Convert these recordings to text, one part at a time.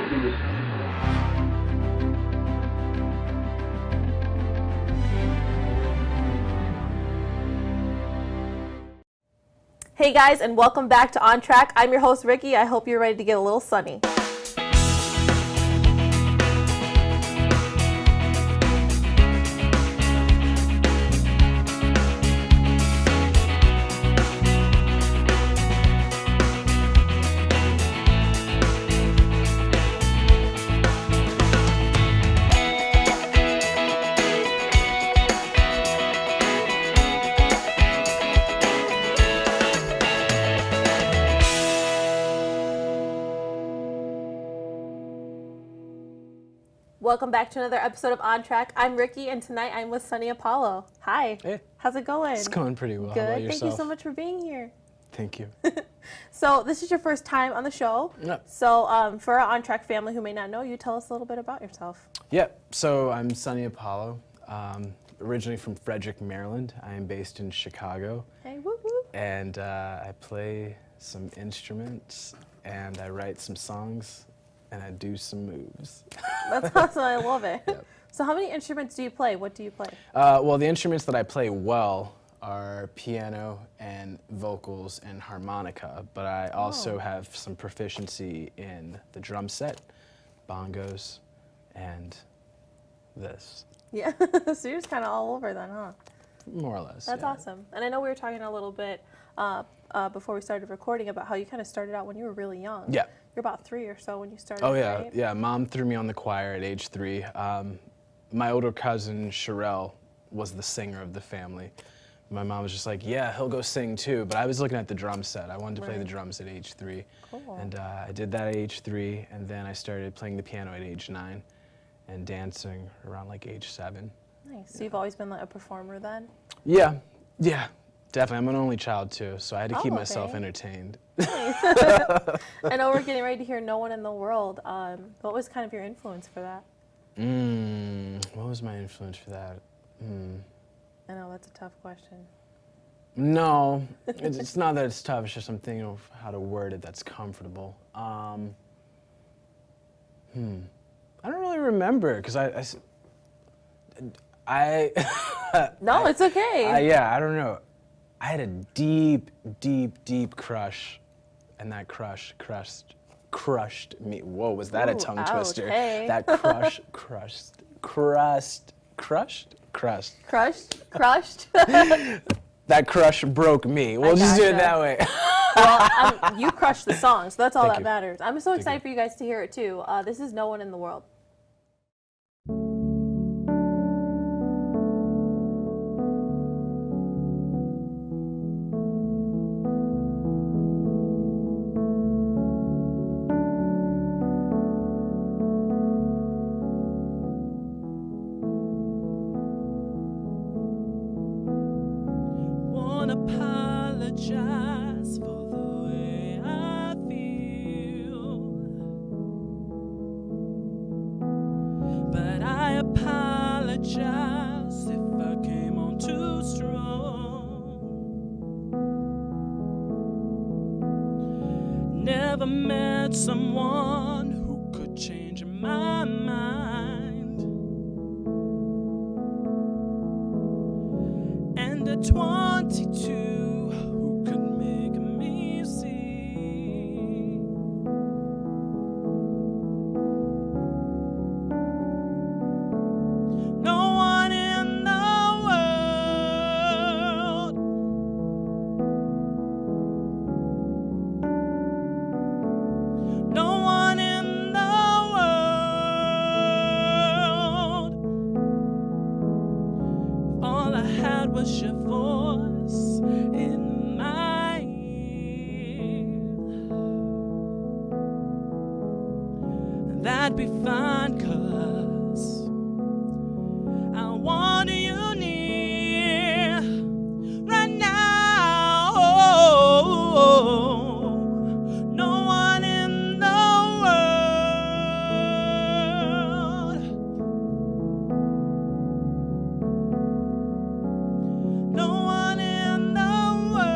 Hey guys, and welcome back to On Track. I'm your host, Ricky. I hope you're ready to get a little sunny. Welcome back to another episode of On Track. I'm Ricky, and tonight I'm with Sunny Apollo. Hi. Hey. How's it going? It's going pretty well. Good. How about yourself? Thank you so much for being here. Thank you. So this is your first time on the show. Yep. So for our On Track family who may not know you, tell us a little bit about yourself. Yep. So I'm Sunny Apollo, originally from Frederick, Maryland. I am based in Chicago. Hey, woo woo. And I play some instruments, and I write some songs, and I do some moves. That's awesome. I love it. Yep. So how many instruments do you play? What do you play? Well, the instruments that I play well are piano and vocals and harmonica, but I also have some proficiency in the drum set, bongos, and this. Yeah. So you're just kind of all over then, huh? More or less. That's yeah. awesome. And I know we were talking a little bit before we started recording about how you kind of started out when you were really young. Yeah. You're about 3 or so when you started. Oh yeah, right? yeah. Mom threw me on the choir at age 3. My older cousin Sherelle was the singer of the family. My mom was just like, "Yeah, he'll go sing too." But I was looking at the drum set. I wanted to play the drums at age 3, Cool. and I did that at age 3. And then I started playing the piano at age 9, and dancing around like age 7. Nice. So you've always been like a performer then? Yeah, definitely. I'm an only child too, so I had to keep myself okay. entertained. I know we're getting ready to hear "No One in the World." What was kind of your influence for that? What was my influence for that? I know that's a tough question. No, it's not that it's tough. It's just I'm thinking of how to word it that's comfortable. I don't really remember because I No, it's okay. yeah, I don't know. I had a deep, deep, deep crush, and that crush crushed me. Whoa, was that a tongue twister? Hey. That crushed. That crush broke me. We'll just do it that way. Well, you crushed the song, so that's all Thank that you. matters. I'm so excited for you guys to hear it too. This is "No One in the World." Won't apologize for the way I feel, but I apologize if I came on too strong. Never met someone who could change my mind, and at 22 who could make me see no one in the world, no one in the world. All I had was your voice in my ear. That'd be fine, 'cause I want you near right now. No one in the world, no one in the world.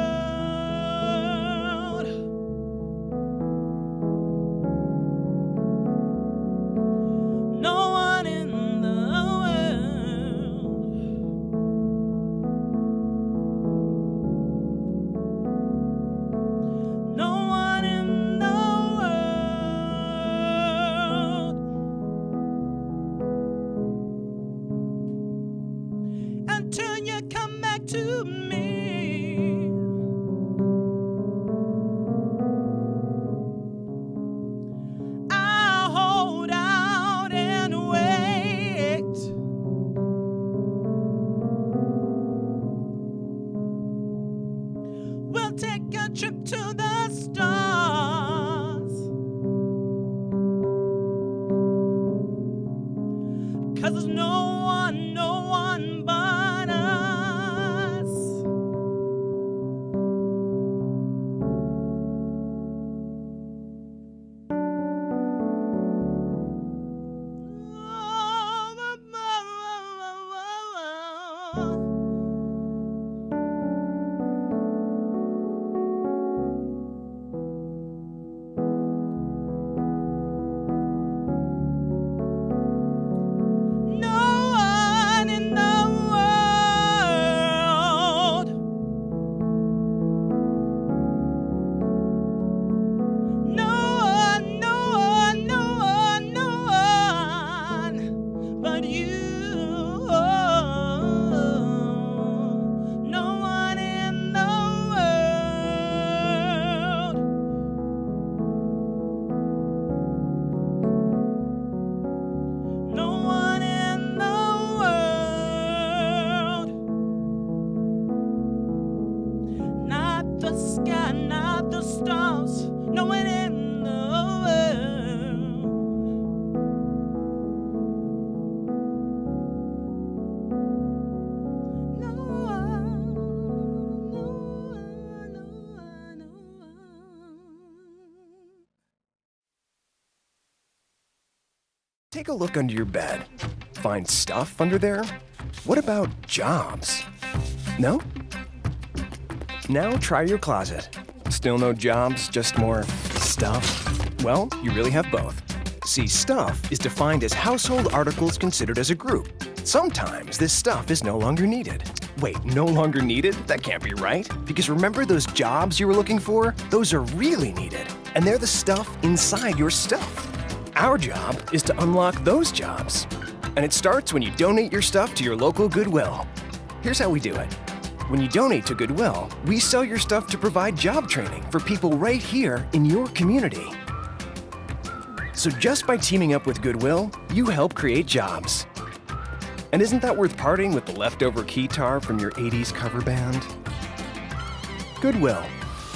'cause no one but us. No one in the world. No one but you. No one in the world. No one in the world. Not the sky, not the stars. No one in the world. No one, no one, no one, no one. Take a look under your bed. Find stuff under there? What about jobs? No? Now try your closet. Still no jobs, just more stuff? Well, you really have both. See, stuff is defined as household articles considered as a group. Sometimes this stuff is no longer needed. Wait, no longer needed? That can't be right. Because remember those jobs you were looking for? Those are really needed. And they're the stuff inside your stuff. Our job is to unlock those jobs. And it starts when you donate your stuff to your local Goodwill. Here's how we do it. When you donate to Goodwill, we sell your stuff to provide job training for people right here in your community. So just by teaming up with Goodwill, you help create jobs. And isn't that worth parting with the leftover keytar from your 80s cover band? Goodwill.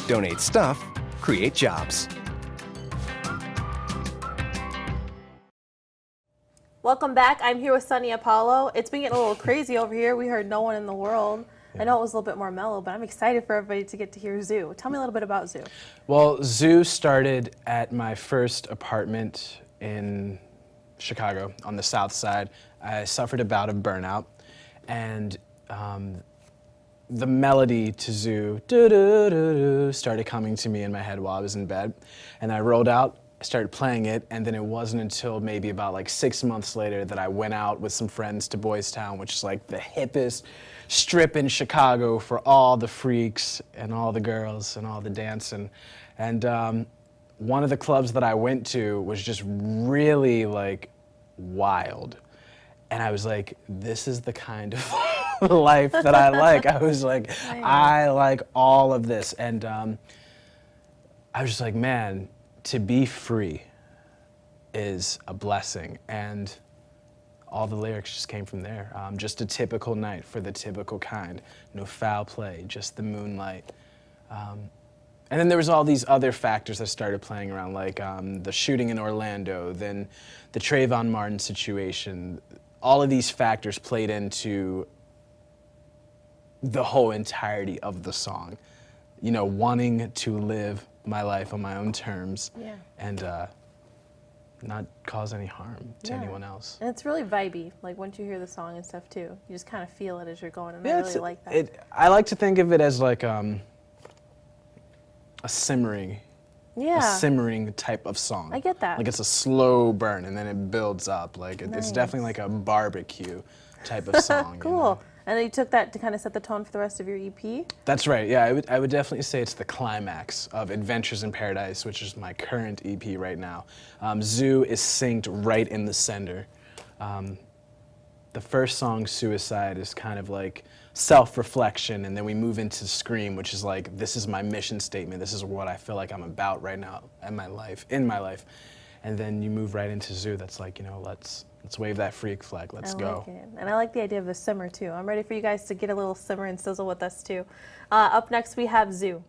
Donate stuff, create jobs. Welcome back. I'm here with Sunny Apollo. It's been getting a little crazy over here. We heard No One in the World. I know it was a little bit more mellow, but I'm excited for everybody to get to hear Zoo. Tell me a little bit about Zoo. Well, Zoo started at my first apartment in Chicago on the south side. I suffered a bout of burnout, and the melody to Zoo doo-doo-doo-doo, started coming to me in my head while I was in bed. And I rolled out, I started playing it, and then it wasn't until maybe about like 6 months later that I went out with some friends to Boys Town, which is like the hippest strip in Chicago for all the freaks and all the girls and all the dancing. And one of the clubs that I went to was just really like wild. And I was like, this is the kind of life that I like. I was like, I like all of this. And I was just like, man, to be free is a blessing. And all the lyrics just came from there. Just a typical night for the typical kind. No foul play, just the moonlight. And then there was all these other factors that started playing around, like the shooting in Orlando, then the Trayvon Martin situation. All of these factors played into the whole entirety of the song. You know, wanting to live my life on my own terms and not cause any harm to anyone else. And it's really vibey, like once you hear the song and stuff too. You just kind of feel it as you're going, and I really like that. I like to think of it as like a simmering type of song. I get that. Like it's a slow burn and then it builds up. Like it's definitely like a barbecue type of song. Cool. You know? And then you took that to kind of set the tone for the rest of your EP? That's right, yeah. I would definitely say it's the climax of Adventures in Paradise, which is my current EP right now. Zoo is synced right in the center. The first song, Suicide, is kind of like self-reflection, and then we move into Scream, which is like, this is my mission statement. This is what I feel like I'm about right now in my life. And then you move right into Zoo. That's like, you know, let's wave that freak flag. Let's go. Like it. And I like the idea of the simmer too. I'm ready for you guys to get a little simmer and sizzle with us too. Up next we have Zoo.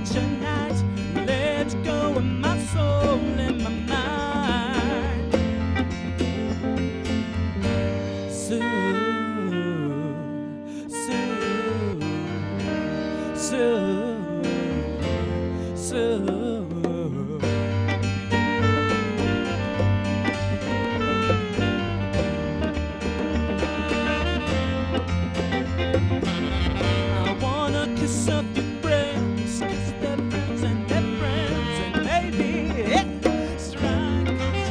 winter night. Let go of my soul and my mind. I wanna kiss up your friends, kiss their friends and their friends, and maybe strike us.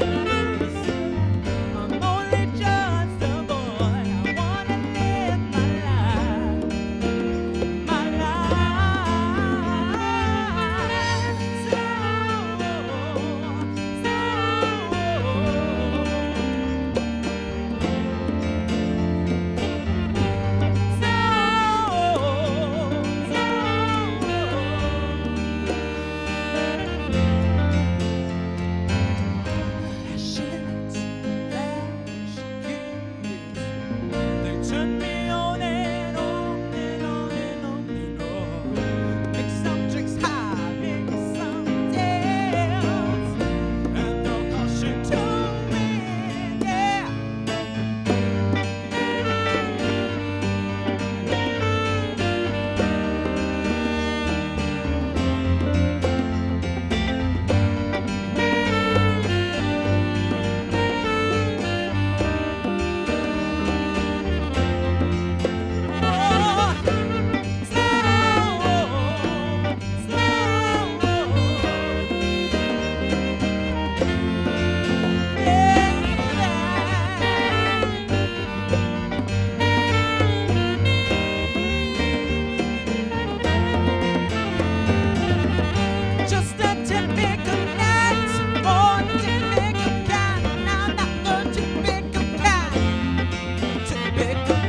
I'm only just a boy. I wanna live my life, my life. They turn me on and on and on and on and on. Make some tricks high, make some dance, and they'll caution to me, yeah. Just a typical night for the typical kind. I'm not the typical kind. Typical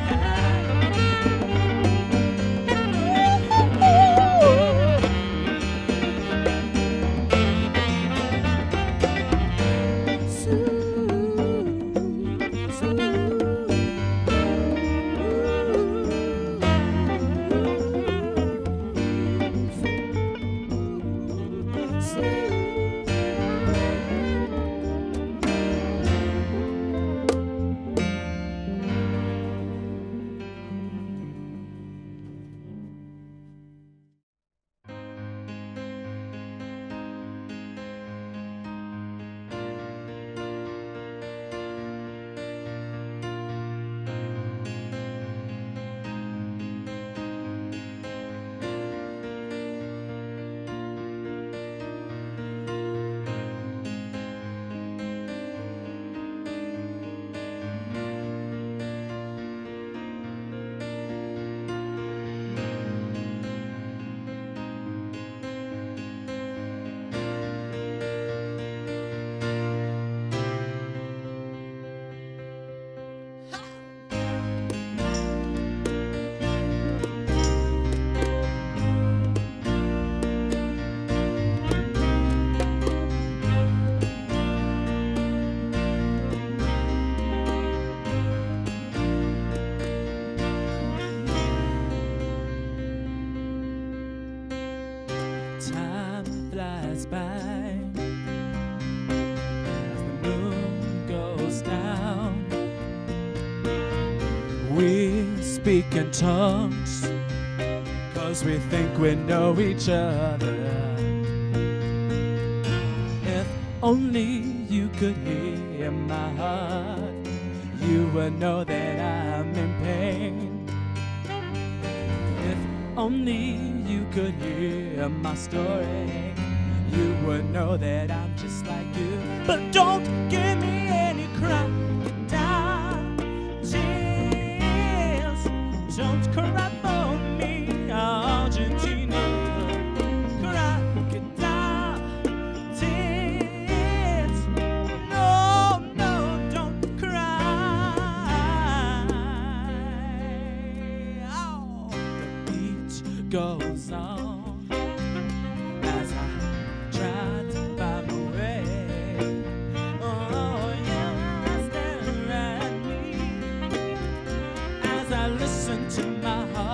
time flies by as the moon goes down. We speak in tongues 'cause we think we know each other. If only you could hear my heart, you would know that I'm in pain. If only you could hear my story, you would know that I'm just like you. But don't give me any crocodile tears. Don't cry for me, Argentina. Crocodile tears. No, no, don't cry. Oh, the beat goes on as I try to find my way. Oh, yeah, stare at me as I listen to my heart.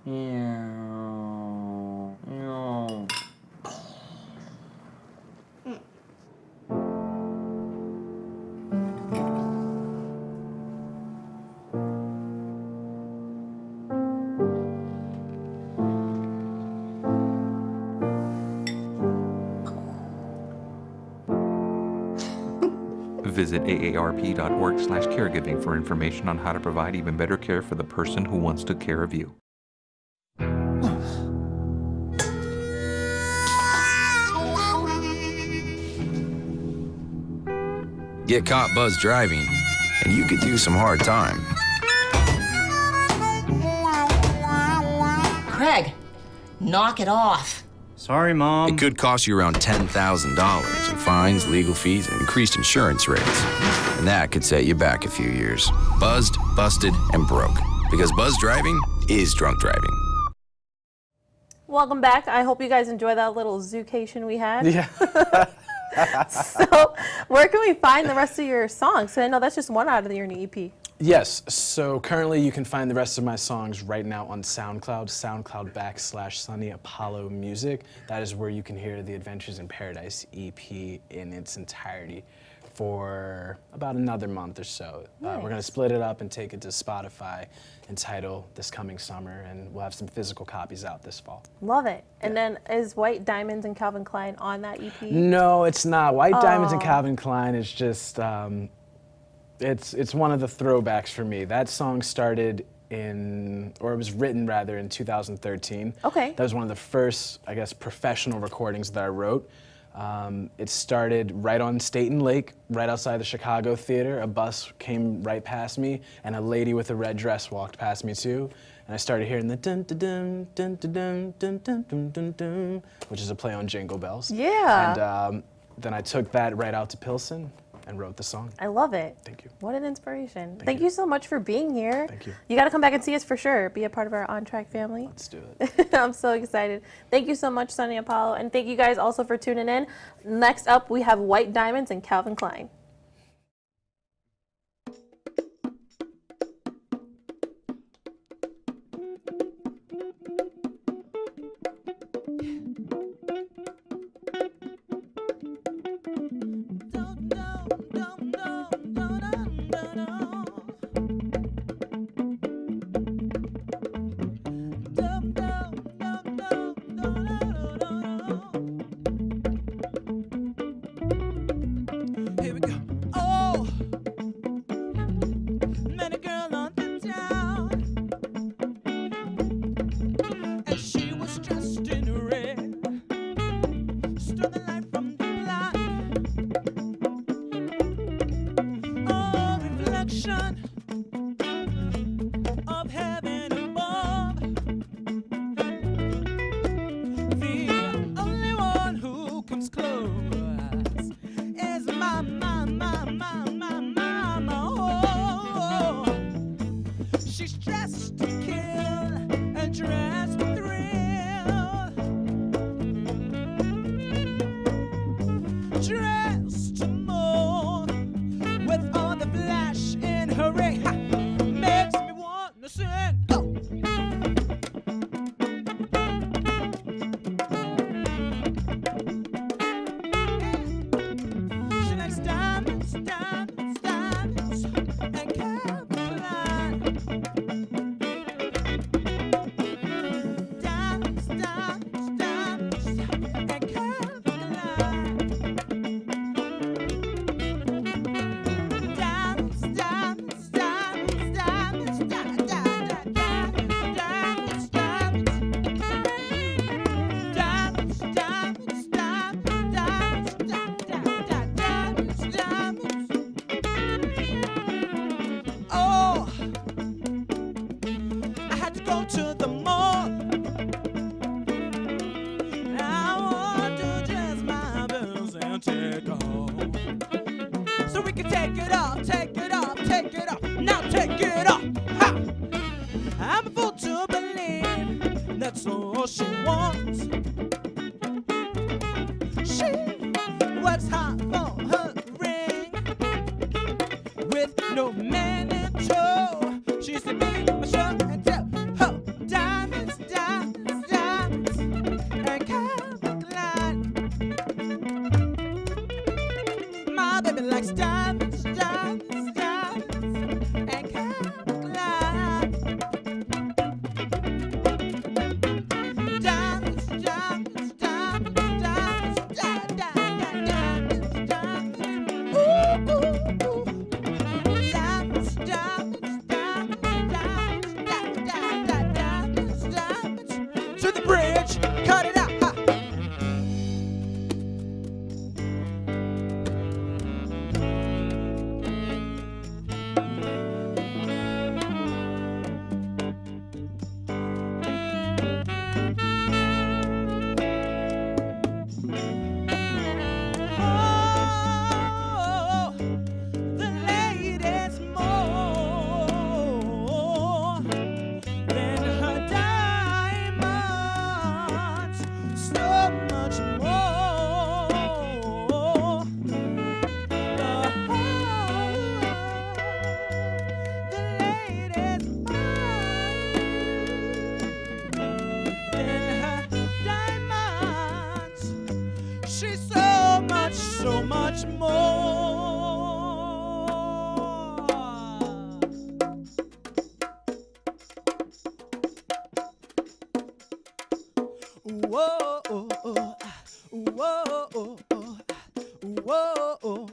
Visit aarp.org/caregiving for information on how to provide even better care for the person who wants to care of you. Get caught buzz driving, and you could do some hard time. Craig, knock it off. Sorry, Mom. It could cost you around $10,000 in fines, legal fees, and increased insurance rates. And that could set you back a few years. Buzzed, busted, and broke. Because buzz driving is drunk driving. Welcome back. I hope you guys enjoy that little zoocation we had. Yeah. So, where can we find the rest of your songs? 'Cause I know that's just one out of your new EP. Yes, so currently you can find the rest of my songs right now on SoundCloud/Sunny Apollo Music. That is where you can hear the Adventures in Paradise EP in its entirety for about another month or so. We're going to split it up and take it to Spotify and Tidal this coming summer, and we'll have some physical copies out this fall. Love it. And then is White Diamonds and Calvin Klein on that EP? No, it's not. White Diamonds and Calvin Klein is just, it's one of the throwbacks for me. That song started it was written rather in 2013. Okay. That was one of the first, I guess, professional recordings that I wrote. It started right on Staten Lake, right outside the Chicago Theater. A bus came right past me, and a lady with a red dress walked past me too. And I started hearing the dun dun dun dun dun dun dun dun dun dun dun, which is a play on Jingle Bells. Yeah. And then I took that right out to Pilsen and wrote the song. I love it. Thank you. What an inspiration. Thank you so much for being here. Thank you. You got to come back and see us for sure. Be a part of our On Track family. Let's do it. I'm so excited. Thank you so much, Sunny Apollo. And thank you guys also for tuning in. Next up, we have White Diamonds and Calvin Klein. Here we go. Oh, met a girl on the town, and she was dressed in red. Stole the light from the black. Oh, reflection of heaven above. The only one who comes close is my oh, she's dressed to kill and dressed to thrill, dressed to move with all the flash in her ring. Ha! Makes me want to sing. Go. She likes diamonds, diamonds, diamonds, and Calvin Klein. Diamonds, diamonds, diamonds, and Calvin Klein. Diamonds, diamonds, diamonds, diamonds, diamonds, diamonds, diamonds, diamonds. Diamonds, diamonds, diamonds, diamonds. Oh, I had to go to the mall. I want to dress my bills and take home, so we can take it off, take it off, take it off. Now take it off. Ha! I'm a fool to believe that's all she wants. She works hard for her ring with no man in tow. She used to be my show and tell. Oh, diamonds, whoa, whoa, whoa, whoa, whoa, whoa,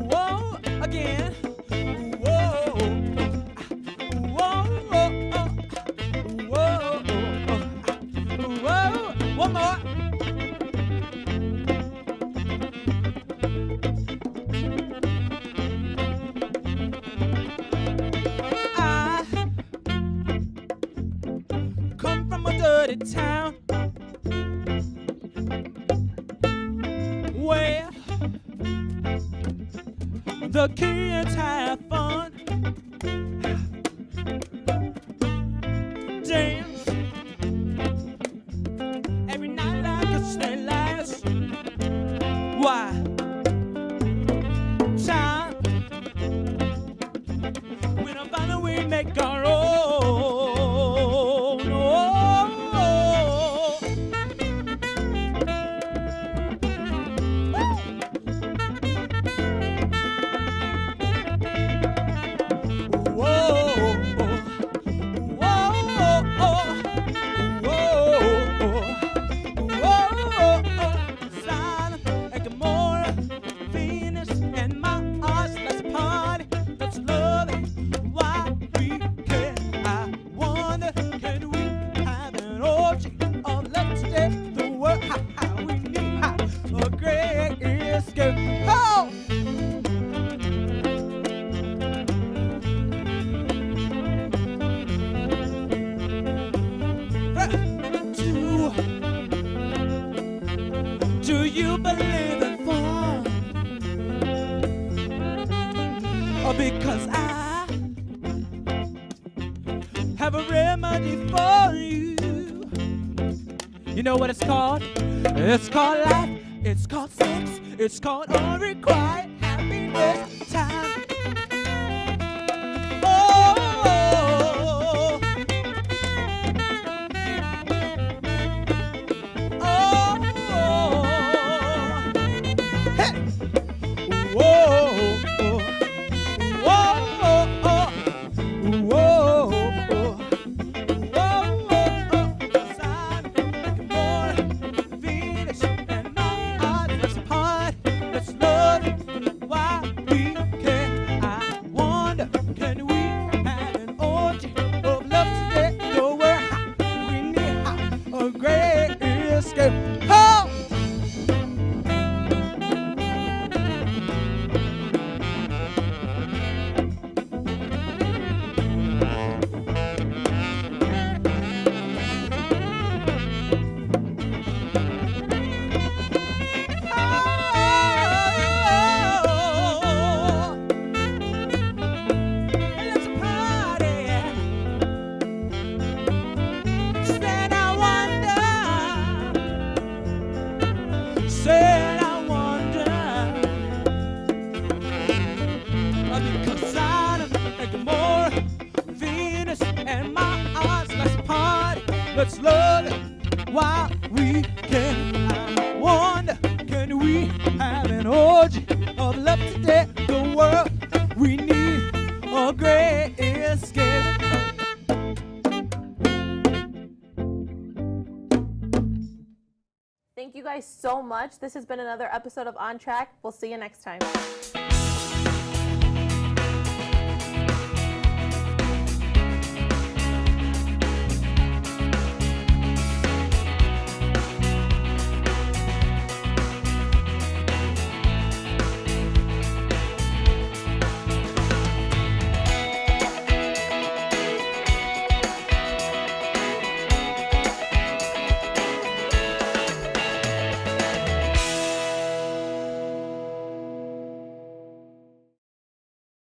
whoa, again. Whoa, whoa, whoa, one more. I come from a dirty town where the kids have fun, dance every night like a stay last. Why? Time when I find we make our own. Do you believe in fun? Or because I have a remedy for you. You know what it's called? It's called life, it's called sex, it's called unrequited happiness time. Let's love it while we can. I wonder, can we have an orgy of love today? The world we need a great escape. Thank you guys so much. This has been another episode of On Track. We'll see you next time.